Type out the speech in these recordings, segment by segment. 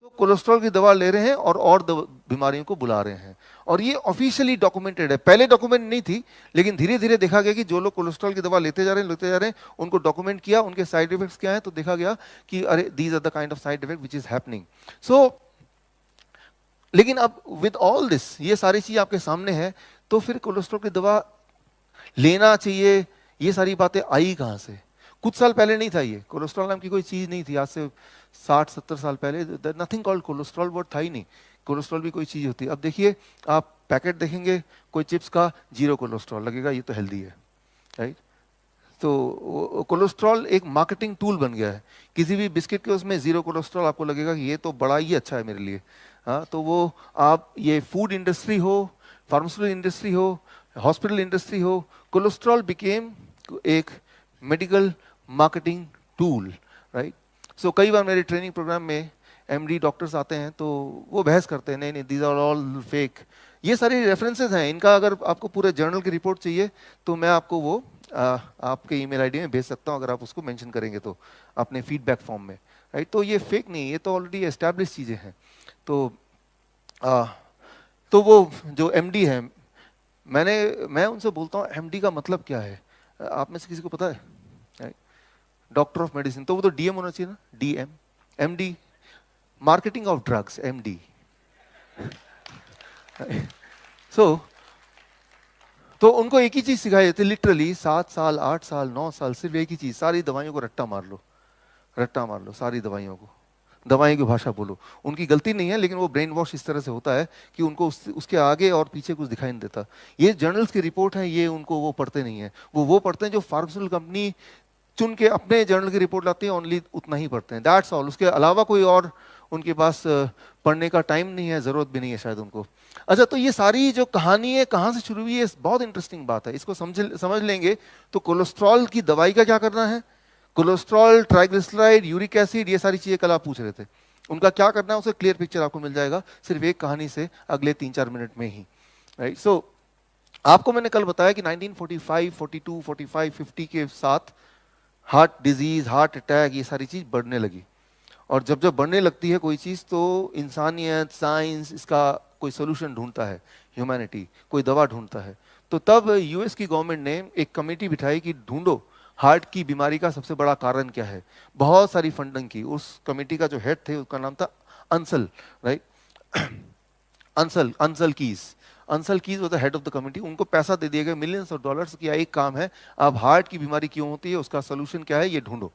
तो कोलेस्ट्रॉल की दवा ले रहे हैं और बीमारियों को बुला रहे हैं, और ये ऑफिशियली डॉक्यूमेंटेड है। पहले डॉक्यूमेंट नहीं थी, लेकिन धीरे धीरे देखा गया कि जो लोग कोलेस्ट्रॉल की दवा लेते जा रहे हैं उनको डॉक्यूमेंट किया, उनके साइड इफेक्ट्स क्या हैं, तो देखा गया कि अरे these are the kind of side effect which is happening. So लेकिन अब विद ऑल दिस, ये सारी चीज आपके सामने है, तो फिर कोलेस्ट्रॉल की दवा लेना चाहिए, ये सारी बातें आई कहां से? कुछ साल पहले नहीं था, ये कोलेस्ट्रॉल नाम की कोई चीज नहीं थी। आज से 60-70 साल पहले नथिंग कॉल्ड कोलेस्ट्रॉल, वर्ड था ही नहीं। कोलेस्ट्रॉल भी कोई चीज होती है। अब देखिए, आप पैकेट देखेंगे कोई चिप्स का, 0 कोलेस्ट्रॉल लगेगा, ये तो हेल्दी है, राइट? तो कोलेस्ट्रॉल एक मार्केटिंग टूल बन गया है। किसी भी बिस्किट के उसमें 0 कोलेस्ट्रॉल आपको लगेगा कि ये तो बड़ा ही अच्छा है मेरे लिए। हाँ, तो वो आप ये फूड इंडस्ट्री हो, फार्मास्यूटिकल इंडस्ट्री हो, हॉस्पिटल इंडस्ट्री हो, कोलेस्ट्रॉल बिकेम एक मेडिकल मार्केटिंग टूल, राइट? सो कई बार मेरे ट्रेनिंग प्रोग्राम में एमडी डॉक्टर्स आते हैं तो वो बहस करते हैं, नहीं नहीं दीज आर ऑल फेक। ये सारी रेफरेंसेस हैं इनका। अगर आपको पूरे जर्नल की रिपोर्ट चाहिए तो मैं आपको वो आपके ईमेल आईडी में भेज सकता हूं, अगर आप उसको मेंशन करेंगे तो अपने फीडबैक फॉर्म में, राइट? तो ये फेक नहीं, ये तो ऑलरेडी एस्टैब्लिश चीजें हैं। तो वो जो एमडी है, मैं उनसे बोलता हूँ एमडी का मतलब क्या है? आप में से किसी को पता है? डॉक्टर ऑफ मेडिसिन, तो वो तो डीएम होना चाहिए ना, DM. MD marketing of drugs, MD. So तो उनको एक ही चीज सिखाई जाती है लिटरली, 7 साल 8 साल 9 साल, सिर्फ एक ही चीज, सारी दवाइयों को रट्टा मार लो, रट्टा मार लो सारी दवाइयों को, दवाई की भाषा बोलो। उनकी गलती नहीं है, लेकिन वो ब्रेन वॉश इस तरह से होता है कि उनको उसके आगे और पीछे कुछ दिखाई नहीं देता। ये जर्नल्स की रिपोर्ट है, ये उनको वो पढ़ते नहीं है। वो पढ़ते हैं जो फार्मास्यूटिकल कंपनी चुन के अपने जर्नल की रिपोर्ट लाती है, ओनली उतना ही पढ़ते हैं, दैट्स ऑल। उसके अलावा कोई और उनके पास पढ़ने का टाइम नहीं है, जरूरत भी नहीं है शायद उनको। अच्छा, तो ये सारी जो कहानी है कहाँ से शुरू हुई है, बहुत इंटरेस्टिंग बात है। इसको समझ लेंगे तो कोलेस्ट्रॉल की दवाई का क्या करना है, कोलेस्ट्रॉल, ट्राइग्लिसराइड, यूरिक एसिड, ये सारी चीजें कल आप पूछ रहे थे, उनका क्या करना है, उसे क्लियर पिक्चर आपको मिल जाएगा सिर्फ एक कहानी से अगले 3-4 मिनट में ही, राइट? सो आपको मैंने कल बताया कि 1945, 42, 45, 50 के साथ हार्ट डिजीज, हार्ट अटैक, ये सारी चीज बढ़ने लगी। और जब जब बढ़ने लगती है कोई चीज, तो इंसानियत, साइंस इसका कोई सोल्यूशन ढूंढता है, ह्यूमैनिटी कोई दवा ढूंढता है। तो तब यूएस की गवर्नमेंट ने एक कमेटी बिठाई कि ढूंढो हार्ट की बीमारी का सबसे बड़ा कारण क्या है। बहुत सारी फंडिंग की। उस कमेटी का जो हेड थे उसका नाम था Ansal, right? Ansal keys was the head of the committee. उनको पैसा दे दिया गया मिलियंस ऑफ डॉलर्स की, एक काम है, अब हार्ट की बीमारी क्यों होती है, उसका सोल्यूशन क्या है, ये ढूंढो।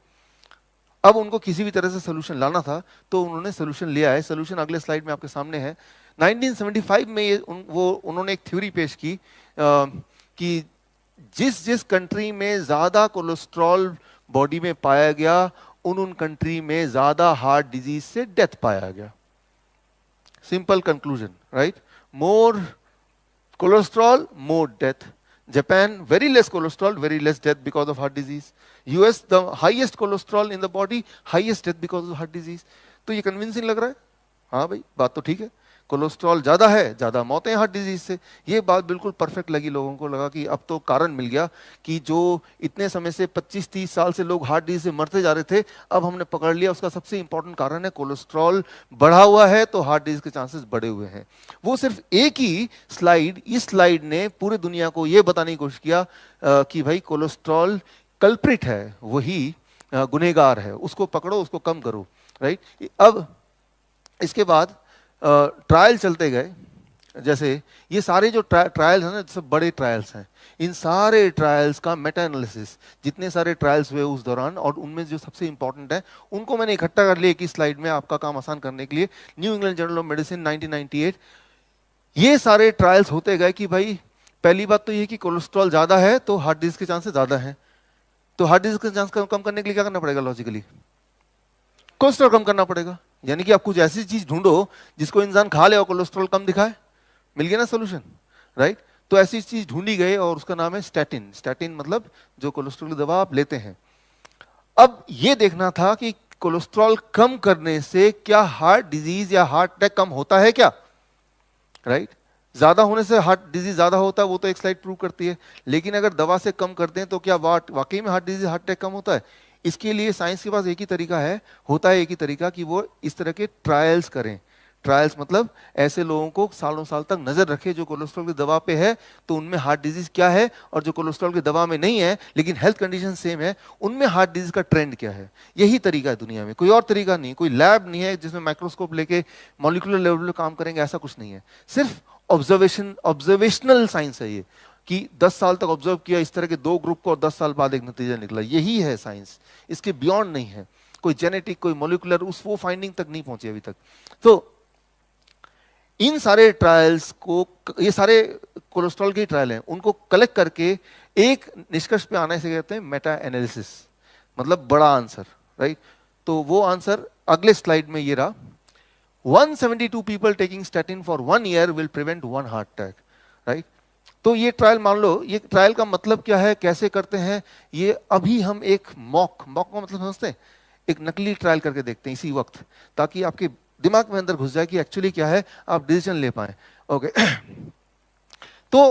अब उनको किसी भी तरह से सोल्यूशन लाना था, तो उन्होंने सोल्यूशन लिया है। सोल्यूशन अगले स्लाइड में आपके सामने है। 1975 में उन्होंने एक थ्योरी पेश की कि जिस जिस कंट्री में ज्यादा कोलेस्ट्रॉल बॉडी में पाया गया, उन कंट्री में ज्यादा हार्ट डिजीज से डेथ पाया गया। Simple conclusion, right? More cholesterol, more death. Japan, very less cholesterol, very less death because of heart disease. US, the highest cholesterol in the body, highest death because of heart disease. तो ये convincing लग रहा है? हाँ भाई, बात तो ठीक है। कोलेस्ट्रॉल ज्यादा है, ज्यादा मौतें हार्ट डिजीज से। ये बात बिल्कुल परफेक्ट लगी लोगों को, लगा कि अब तो कारण मिल गया कि जो इतने समय से 25-30 साल से लोग हार्ट डिजीज से मरते जा रहे थे, अब हमने पकड़ लिया उसका सबसे इंपॉर्टेंट कारण है कोलेस्ट्रॉल बढ़ा हुआ है, तो हार्ट डिजीज के चांसेस बढ़े हुए हैं। वो सिर्फ एक ही स्लाइड, इस स्लाइड ने पूरी दुनिया को यह बताने की कोशिश किया कि भाई कोलेस्ट्रॉल कल्प्रिट है, वही गुनहगार है, उसको पकड़ो, उसको कम करो, राइट? अब इसके बाद ट्रायल चलते गए। जैसे ये सारे जो ट्रायल्स हैं ना, सब बड़े ट्रायल्स हैं, इन सारे ट्रायल्स का मेटा एनालिसिस, जितने सारे ट्रायल्स हुए उस दौरान, और उनमें जो सबसे इंपॉर्टेंट है उनको मैंने इकट्ठा कर लिया एक ही स्लाइड में आपका काम आसान करने के लिए। New England journal of medicine 1998। ये सारे ट्रायल्स होते गए कि भाई पहली बात तो ये कि कोलेस्ट्रॉल ज्यादा है तो हार्ट डिजीज के चांसेस ज्यादा हैं। तो हार्ट डिजीज के चांस कम करने के लिए क्या करना पड़ेगा? लॉजिकली कोलेस्ट्रॉल कम करना पड़ेगा। यानी कि आप कुछ ऐसी चीज ढूंढो जिसको इंसान खा ले और कोलेस्ट्रॉल कम दिखाए। मिल गया ना सोल्यूशन, राइट? तो ऐसी चीज ढूंढी गई और उसका नाम है स्टैटिन। स्टैटिन मतलब जो कोलेस्ट्रॉल की दवा आप लेते हैं। अब ये देखना था कि कोलेस्ट्रॉल कम करने से क्या हार्ट डिजीज या हार्ट अटैक कम होता है क्या, राइट? ज्यादा होने से हार्ट डिजीज ज्यादा होता है, वो तो एक स्लाइड प्रूव करती है। लेकिन अगर दवा से कम करते हैं तो क्या वाकई में हार्ट डिजीज, हार्ट अटैक कम होता है? इसके लिए साइंस के पास एक ही तरीका है, होता है एक ही तरीका कि वो इस तरह के ट्रायल्स करें। ट्रायल्स मतलब ऐसे लोगों को सालों साल तक नजर रखे जो कोलेस्ट्रॉल की दवा पे है तो उनमें हार्ट डिजीज क्या है, और जो कोलेस्ट्रॉल की दवा में नहीं है लेकिन हेल्थ कंडीशन सेम है उनमें हार्ट डिजीज का ट्रेंड क्या है। यही तरीका है दुनिया में, कोई और तरीका नहीं। कोई लैब नहीं है जिसमें माइक्रोस्कोप लेके मॉलिक्यूलर लेवल पे काम करेंगे, ऐसा कुछ नहीं है। सिर्फ ऑब्जर्वेशनल साइंस है ये, कि 10 साल तक ऑब्जर्व किया इस तरह के 2 ग्रुप को और 10 साल बाद एक नतीजा निकला, यही है साइंस। इसके बियॉन्ड नहीं है। कोई जेनेटिक, कोई मॉलिक्यूलर, उस वो फाइंडिंग तक नहीं पहुंचे अभी तक। तो इन सारे ट्रायल्स को, ये सारे कोलेस्ट्रॉल के ट्रायल हैं, उनको कलेक्ट करके एक निष्कर्ष पे आने से कहते हैं मेटा एनालिसिस, मतलब बड़ा आंसर, राइट। तो वो आंसर अगले स्लाइड में ये रहा। 172 people taking statin for 1 year will prevent 1 heart attack, right. तो ये ट्रायल मान लो, ये ट्रायल का मतलब क्या है, कैसे करते हैं, ये अभी हम एक मॉक का मतलब समझते हैं, एक नकली ट्रायल करके देखते हैं इसी वक्त, ताकि आपके दिमाग में अंदर घुस जाए कि एक्चुअली क्या है, आप डिसीजन ले पाए। ओके तो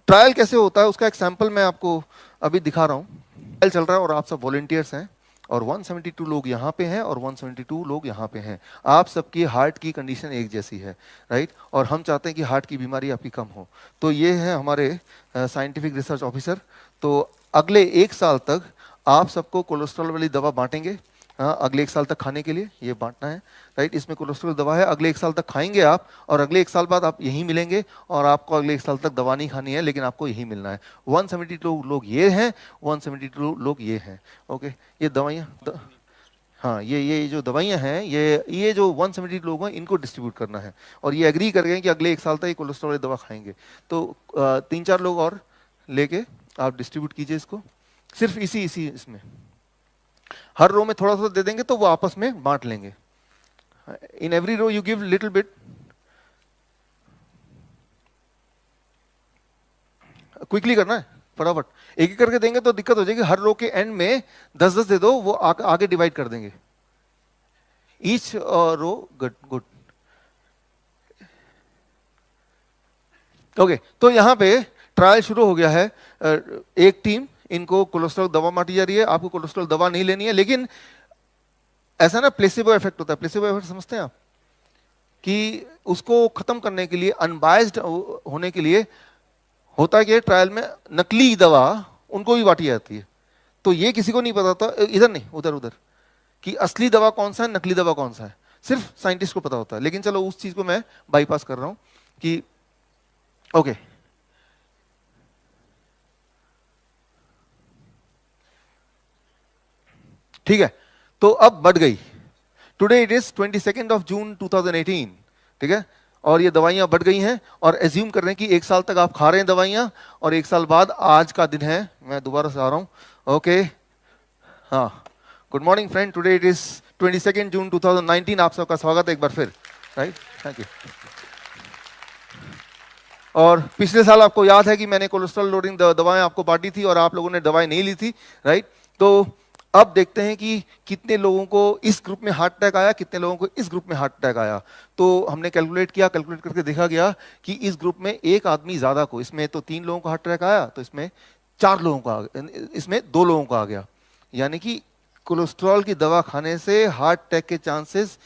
ट्रायल कैसे होता है उसका एक सैंपल मैं आपको अभी दिखा रहा हूँ। ट्रायल चल रहा है और आप सब वॉलंटियर्स हैं और 172 लोग यहाँ पे हैं और 172 लोग यहाँ पे हैं। आप सबकी हार्ट की कंडीशन एक जैसी है, राइट। और हम चाहते हैं कि हार्ट की बीमारी आपकी कम हो। तो ये है हमारे साइंटिफिक रिसर्च ऑफिसर। तो अगले 1 साल तक आप सबको कोलेस्ट्रॉल वाली दवा बांटेंगे, हाँ, अगले 1 साल तक खाने के लिए ये बांटना है, राइट। इसमें कोलेस्ट्रॉल दवा है, अगले 1 साल तक खाएंगे आप, और अगले 1 साल बाद आप यहीं मिलेंगे और आपको अगले 1 साल तक दवा नहीं खानी है, लेकिन आपको यहीं मिलना है। 172 लोग ये हैं, 172 लोग ये हैं। ओके, ये दवाइयाँ हाँ, ये जो दवाइयाँ हैं, ये जो 172 लोग हैं इनको डिस्ट्रीब्यूट करना है, और ये एग्री कर गए कि अगले 1 साल तक ये कोलेस्ट्रॉल वाली दवा खाएंगे। तो 3-4 लोग और लेके आप डिस्ट्रीब्यूट कीजिए इसको, सिर्फ इसी इसमें हर रो में थोड़ा सा दे देंगे तो वो आपस में बांट लेंगे। In every row you give little bit. Quickly करना है, फटाफट एक एक करके देंगे तो दिक्कत हो जाएगी। हर रो के एंड में 10-10 दे दो, वो आगे डिवाइड कर देंगे। Each row, good. ओके, तो यहां पे ट्रायल शुरू हो गया है। एक टीम, इनको कोलेस्ट्रॉल दवा बांटी जा रही है। आपको कोलेस्ट्रॉल दवा नहीं लेनी है, लेकिन ऐसा ना प्लेसिबो इफेक्ट होता है। प्लेसिबो इफेक्ट समझते हैं आप, कि उसको खत्म करने के लिए, अनबायस्ड होने के लिए होता है कि ट्रायल में नकली दवा उनको भी बांटी जाती है। तो ये किसी को नहीं पता था, इधर नहीं उधर, कि असली दवा कौन सा है, नकली दवा कौन सा है, सिर्फ साइंटिस्ट को पता होता है। लेकिन चलो उस चीज को मैं बाईपास कर रहा हूं कि ओके, ठीक है। तो अब बढ़ गई, टुडे इट इज 22 जून 2018, ठीक है। और ये दवाइयां बढ़ गई हैं, और एज्यूम कर रहे हैं कि 1 साल तक आप खा रहे हैं दवाइयां, और 1 साल बाद आज का दिन है। मैं दोबारा से आ रहा हूं। ओके, हाँ, good morning friend, today it is 22 जून 2019। आप सबका स्वागत है एक बार फिर, राइट, थैंक यू। और पिछले साल आपको याद है कि मैंने कोलेस्ट्रॉल लोडिंग दवाएं आपको बांटी थी और आप लोगों ने दवाएं नहीं ली थी, राइट। तो अब देखते हैं कि कितने लोगों को इस ग्रुप में हार्ट अटैक आया, कितने लोगों को इस ग्रुप में हार्ट अटैक आया। तो हमने कैलकुलेट करके देखा गया कि इस ग्रुप में एक आदमी ज्यादा को, इसमें तो 3 लोगों को हार्ट अटैक आया, तो इसमें 4 लोगों को आ गया, इसमें 2 लोगों को आ गया। यानी कि कोलेस्ट्रॉल की दवा खाने से हार्ट अटैक के चांसेस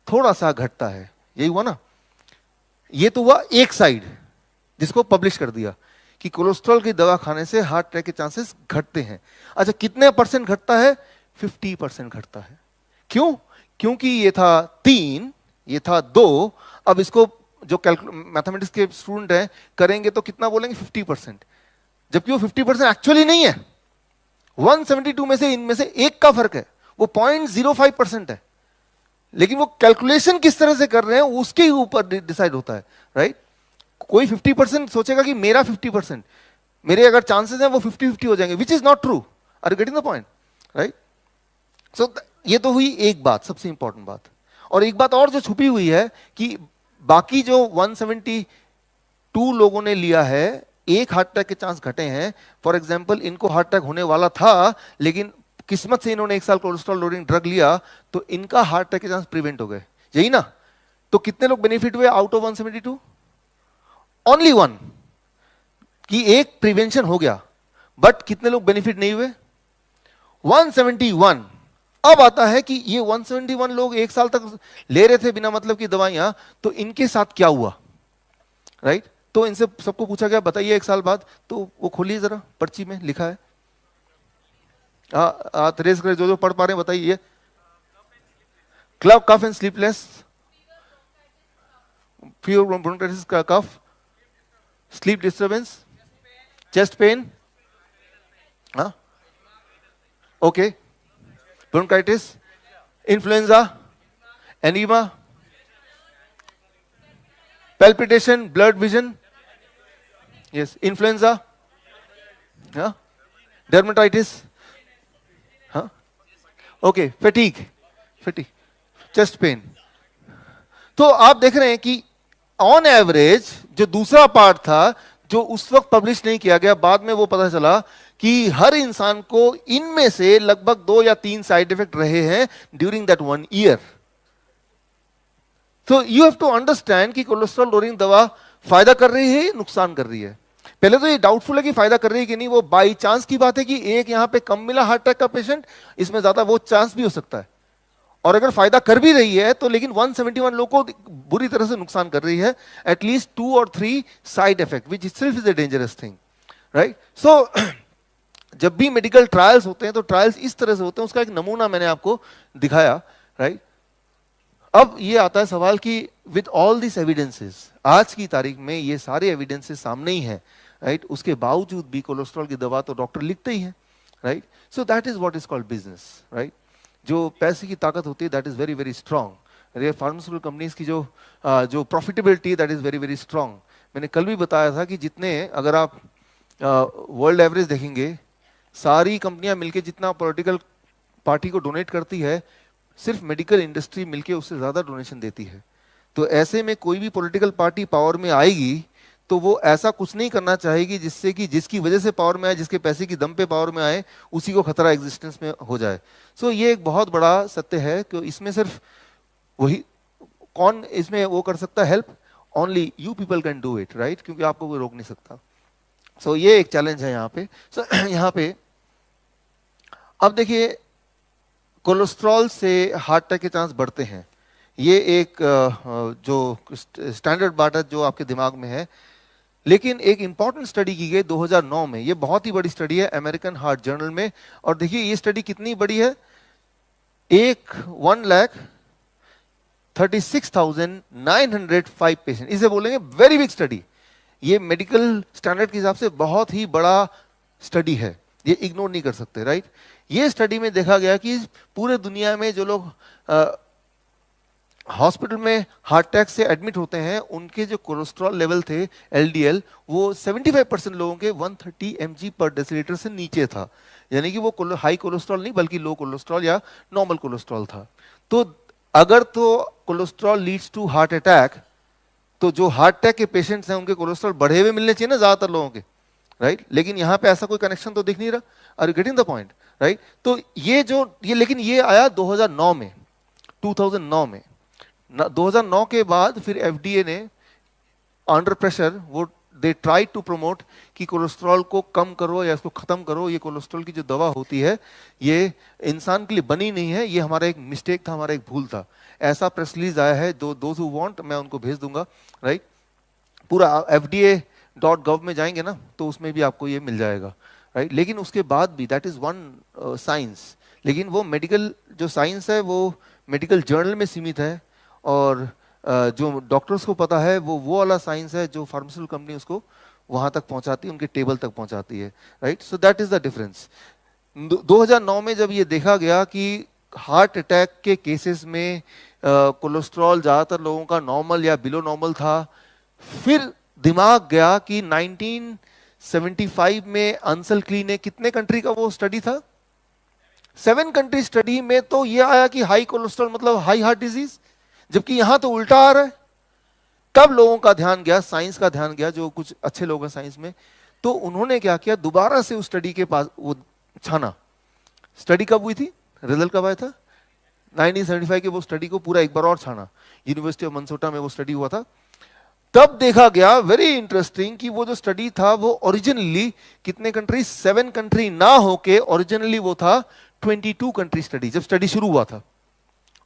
थोड़ा सा घटता है। यही हुआ ना। ये तो हुआ एक साइड जिसको पब्लिश कर दिया कि कोलेस्ट्रॉल की दवा खाने से हार्ट अटैक के चांसेस घटते हैं। अच्छा, कितने % घटता है? 50% घटता है। क्यों? क्योंकि ये था 3, ये था 2। अब इसको जो मैथमेटिक्स के स्टूडेंट हैं करेंगे तो कितना बोलेंगे? 50%, जबकि वो 50% एक्चुअली नहीं है। 172 में से इनमें से एक का फर्क है, वो 0.05% है। लेकिन वो कैलकुलेशन किस तरह से कर रहे हैं उसके ऊपर डिसाइड होता है, राइट। कोई 50% सोचेगा कि मेरा 50%, मेरे अगर चांसेस हैं वो 50-50 हो जाएंगे, which is not true. Are you getting the point, right. So ये तो हुई एक बात, सबसे इंपॉर्टेंट बात। और एक बात और जो छुपी हुई है कि बाकी जो 172 लोगों ने लिया है, एक हार्ट अटैक के चांस घटे हैं। फॉर एग्जाम्पल, इनको हार्ट अटैक होने वाला था, लेकिन किस्मत से इन्होंने 1 साल कोलेस्ट्रॉल लोडिंग ड्रग लिया, तो इनका हार्ट अटैक के चांस प्रिवेंट हो गए। यही ना। तो कितने लोग बेनिफिट हुए आउट ऑफ 172? ओनली 1, कि एक प्रिवेंशन हो गया। बट कितने लोग बेनिफिट नहीं हुए? 171 अब आता है कि ये 171 लोग एक साल तक ले रहे थे बिना मतलब की दवाइयां, तो इनके साथ क्या हुआ, राइट? तो इनसे सबको पूछा गया बताइए एक साल बाद, तो वो खोलिए जरा, पर्ची में लिखा है, रेस करे जो जो पढ़ पा रहे हैं बताइए। Club cough and sleepless, fever bronchitis का cough, sleep disturbance, chest pain, हाँ okay, bronchitis, influenza, anaemia, palpitation, blurred vision, yes, influenza, हाँ, dermatitis, हाँ, okay, fatigue, chest pain। तो आप देख रहे हैं कि ऑन एवरेज जो दूसरा पार्ट था जो उस वक्त पब्लिश नहीं किया गया, बाद में वो पता चला कि हर इंसान को इनमें से लगभग 2 या 3 साइड इफेक्ट रहे हैं ड्यूरिंग दैट 1 ईयर। तो यू हैव टू अंडरस्टैंड कि कोलेस्ट्रॉल लोअरिंग दवा फायदा कर रही है, नुकसान कर रही है। पहले तो ये डाउटफुल है कि फायदा कर रही है कि नहीं, वो बाई चांस की बात है कि एक यहां पे कम मिला हार्ट अटैक का पेशेंट, इसमें ज्यादा वो चांस भी हो सकता है। और अगर फायदा कर भी रही है तो लेकिन 171 लोगों को बुरी तरह से नुकसान कर रही है, एटलीस्ट 2 और 3 side effect, which itself is a dangerous thing, right? So जब भी मेडिकल ट्रायल्स होते हैं तो ट्रायल्स इस तरह से होते हैं, उसका एक नमूना मैंने आपको दिखाया, राइट? अब ये आता है सवाल कि विद ऑल दिस एविडेंसेस, आज की तारीख में ये सारे एविडेंसेस सामने ही हैं, राइट? उसके बावजूद भी कोलेस्ट्रॉल की दवा तो डॉक्टर लिखते ही हैं, right? So that is what is called business, right? जो पैसे की ताकत होती है that is very very strong. ये फार्मास्यूटिकल कंपनीज की जो profitability that is very very strong. मैंने कल भी बताया था कि जितने, अगर आप वर्ल्ड एवरेज देखेंगे, सारी कंपनियां मिलकर जितना पॉलिटिकल पार्टी को डोनेट करती है, सिर्फ मेडिकल इंडस्ट्री मिलके उससे ज्यादा डोनेशन देती है। तो ऐसे में कोई भी पॉलिटिकल पार्टी पावर में आएगी तो वो ऐसा कुछ नहीं करना चाहेगी जिससे कि जिसकी वजह से पावर में आए, जिसके पैसे की दम पे पावर में आए, उसी को खतरा एग्जिस्टेंस में हो जाए। सो ये एक बहुत बड़ा सत्य है कि इसमें सिर्फ वही, कौन इसमें वो कर सकता है help, only you people can do it, right? क्योंकि आपको कोई रोक नहीं सकता। सो ये एक चैलेंज है यहाँ पे। सो यहाँ पे अब देखिए, कोलेस्ट्रॉल से हार्ट अटैक के चांस बढ़ते हैं, ये एक जो स्टैंडर्ड बात है जो आपके दिमाग में है। लेकिन एक इंपॉर्टेंट स्टडी की गई 2009 में, ये बहुत ही बड़ी स्टडी है अमेरिकन हार्ट जर्नल में। और देखिए ये स्टडी कितनी बड़ी है, 1,36,905 पेशेंट, इसे बोलेंगे वेरी बिग स्टडी। ये मेडिकल स्टैंडर्ड के हिसाब से बहुत ही बड़ा स्टडी है, ये इग्नोर नहीं कर सकते, राइट? ये स्टडी में देखा गया कि पूरे दुनिया में जो लोग हॉस्पिटल में हार्ट अटैक से एडमिट होते हैं, उनके जो कोलेस्ट्रॉल लेवल थे एलडीएल, वो 75% लोगों के 130 mg पर डेसीलीटर से नीचे था। यानी कि वो हाई कोलेस्ट्रॉल नहीं बल्कि लो कोलेस्ट्रॉल या नॉर्मल कोलेस्ट्रॉल था। तो अगर तो cholesterol leads to heart attack, तो जो हार्ट अटैक के पेशेंट्स हैं उनके कोलेस्ट्रॉल बढ़े हुए मिलने चाहिए ना ज्यादातर लोगों के, राइट? लेकिन यहाँ पे ऐसा कोई कनेक्शन तो दिख नहीं रहा। Are you getting the point, right? तो ये लेकिन ये आया 2009 में, 2009 में। 2009 के बाद फिर एफडीए ने अंडर प्रेशर वो दे ट्राई टू प्रमोट कि कोलेस्ट्रॉल को कम करो या इसको खत्म करो। ये कोलेस्ट्रॉल की जो दवा होती है ये इंसान के लिए बनी नहीं है, ये हमारा एक मिस्टेक था, हमारा एक भूल था। ऐसा प्रेस रिलीज आया है, दोज हु वांट मैं उनको भेज दूंगा, राइट? पूरा fda.gov में जाएंगे ना तो उसमें भी आपको ये मिल जाएगा, राइट? लेकिन उसके बाद भी दैट इज वन साइंस, लेकिन वो मेडिकल जो साइंस है वो मेडिकल जर्नल में सीमित है, और जो डॉक्टर्स को पता है वो वाला साइंस है जो फार्मास्यूटिकल कंपनी उसको वहां तक पहुंचाती है, उनके टेबल तक पहुंचाती है, right? So that is the difference. 2009 में जब ये देखा गया कि हार्ट अटैक के केसेस में कोलेस्ट्रॉल ज्यादातर लोगों का नॉर्मल या बिलो नॉर्मल था, फिर दिमाग गया कि 1975 में अंसलक्ली ने, कितने कंट्री का वो स्टडी था, 7 कंट्री स्टडी में, तो ये आया कि हाई कोलेस्ट्रॉल मतलब हाई हार्ट डिजीज, जबकि यहां तो उल्टा आ रहा है। तब लोगों का ध्यान गया, साइंस का ध्यान गया, जो कुछ अच्छे लोग हैं साइंस में, तो उन्होंने क्या किया, दोबारा से उस स्टडी के पास वो छाना। स्टडी कब हुई थी, रिजल्ट कब आया था, 1975 के वो स्टडी को पूरा एक बार और छाना, यूनिवर्सिटी ऑफ मिनेसोटा में वो स्टडी हुआ था। तब देखा गया, वेरी इंटरेस्टिंग, कि वो जो स्टडी था वो ओरिजिनली कितने कंट्री, 7 कंट्री ना होके ओरिजिनली वो था 22 कंट्री स्टडी, जब स्टडी शुरू हुआ था,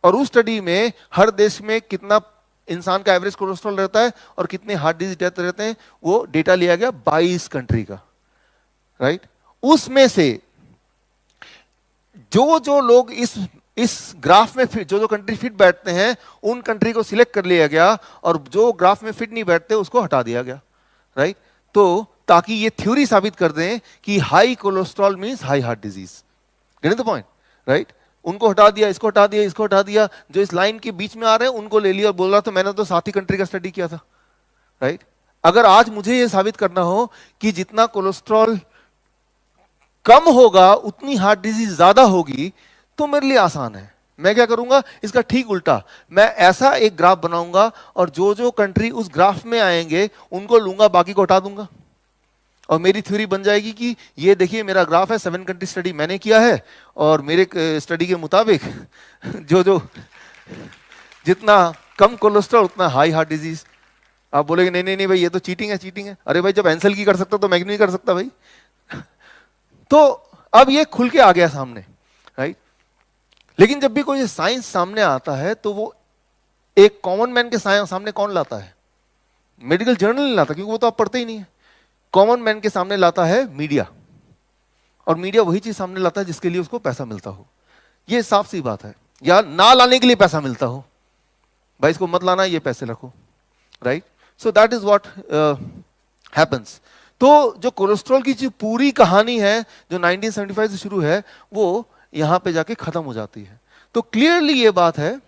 और उस स्टडी में हर देश में कितना इंसान का एवरेज कोलेस्ट्रॉल रहता है और कितने हार्ट डिजीज डेथ रहते हैं, वो डेटा लिया गया 22 कंट्री का, राइट। उसमें से जो जो लोग इस ग्राफ में जो जो कंट्री फिट बैठते हैं उन कंट्री को सिलेक्ट कर लिया गया, और जो ग्राफ में फिट नहीं बैठते उसको हटा दिया गया, राइट। तो ताकि ये थ्योरी साबित कर दें कि high cholesterol means high heart disease, get the point, right. उनको हटा दिया, इसको हटा दिया, इसको हटा दिया, जो इस लाइन के बीच में आ रहे हैं उनको ले लिया और बोल रहा तो मैंने तो 7 ही कंट्री का स्टडी किया था, राइट। अगर आज मुझे ये साबित करना हो कि जितना कोलेस्ट्रॉल कम होगा उतनी हार्ट डिजीज ज्यादा होगी, तो मेरे लिए आसान है। मैं क्या करूंगा, इसका ठीक उल्टा, मैं ऐसा एक ग्राफ बनाऊंगा और जो जो कंट्री उस ग्राफ में आएंगे उनको लूंगा, बाकी को हटा दूंगा, और मेरी थ्योरी बन जाएगी कि ये देखिए मेरा ग्राफ है, 7 कंट्री स्टडी मैंने किया है, और मेरे स्टडी के मुताबिक जो जो जितना कम कोलेस्ट्रॉल उतना हाई हार्ट डिजीज। आप बोलेगे नहीं नहीं नहीं भाई ये तो चीटिंग है, चीटिंग है। अरे भाई जब एंसल की कर सकता तो मैं नहीं कर सकता भाई। तो अब ये खुल के आ गया सामने, राइट। लेकिन जब भी कोई साइंस सामने आता है तो वो एक कॉमन मैन के सामने कौन लाता है? मेडिकल जर्नल नहीं लाता, क्योंकि वो तो आप पढ़ते ही नहीं है। कॉमन मैन के सामने लाता है मीडिया, और मीडिया वही चीज सामने लाता है जिसके लिए उसको पैसा मिलता हो। ये साफ सी बात है, या ना लाने के लिए पैसा मिलता हो, भाई इसको मत लाना, ये पैसे रखो, right. So that is what happens. तो जो कोलेस्ट्रॉल की जो पूरी कहानी है जो 1975 से शुरू है, वो यहां पे जाके खत्म हो जाती है। तो क्लियरली ये बात है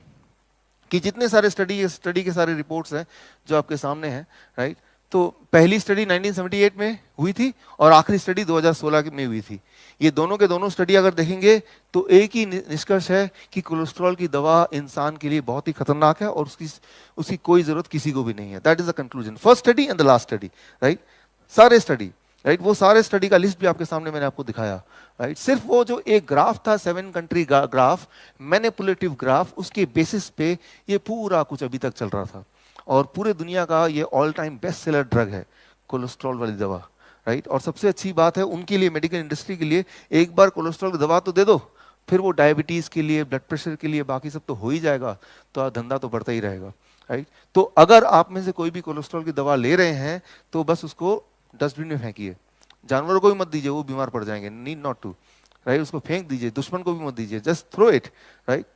कि जितने सारे स्टडी के सारे रिपोर्ट्स हैं जो आपके सामने हैं, राइट। तो पहली स्टडी 1978 में हुई थी और आखिरी स्टडी 2016 में हुई थी। ये दोनों के दोनों स्टडी अगर देखेंगे तो एक ही निष्कर्ष है कि कोलेस्ट्रॉल की दवा इंसान के लिए बहुत ही खतरनाक है और उसकी कोई जरूरत किसी को भी नहीं है। That is the conclusion, first study and the last study, right. सारे स्टडी, राइट, वो सारे स्टडी का लिस्ट भी आपके सामने मैंने आपको दिखाया, राइट। सिर्फ वो जो एक ग्राफ था 7 कंट्री ग्राफ, मैनिपुलेटिव ग्राफ, उसके बेसिस पे ये पूरा कुछ अभी तक चल रहा था। और पूरे दुनिया का ये all time best seller drug है कोलेस्ट्रॉल वाली दवा, राइट। और सबसे अच्छी बात है उनके लिए, मेडिकल इंडस्ट्री के लिए, एक बार कोलेस्ट्रॉल की दवा तो दे दो, फिर वो डायबिटीज के लिए, ब्लड प्रेशर के लिए, बाकी सब तो हो ही जाएगा, तो धंधा तो बढ़ता ही रहेगा, राइट। तो अगर आप में से कोई भी कोलेस्ट्रॉल की दवा ले रहे हैं तो बस उसको डस्टबिन में फेंकिए, जानवरों को भी मत दीजिए, वो बीमार पड़ जाएंगे, नीड नॉट टू, राइट। उसको फेंक दीजिए, दुश्मन को भी मत दीजिए, जस्ट थ्रो इट, राइट।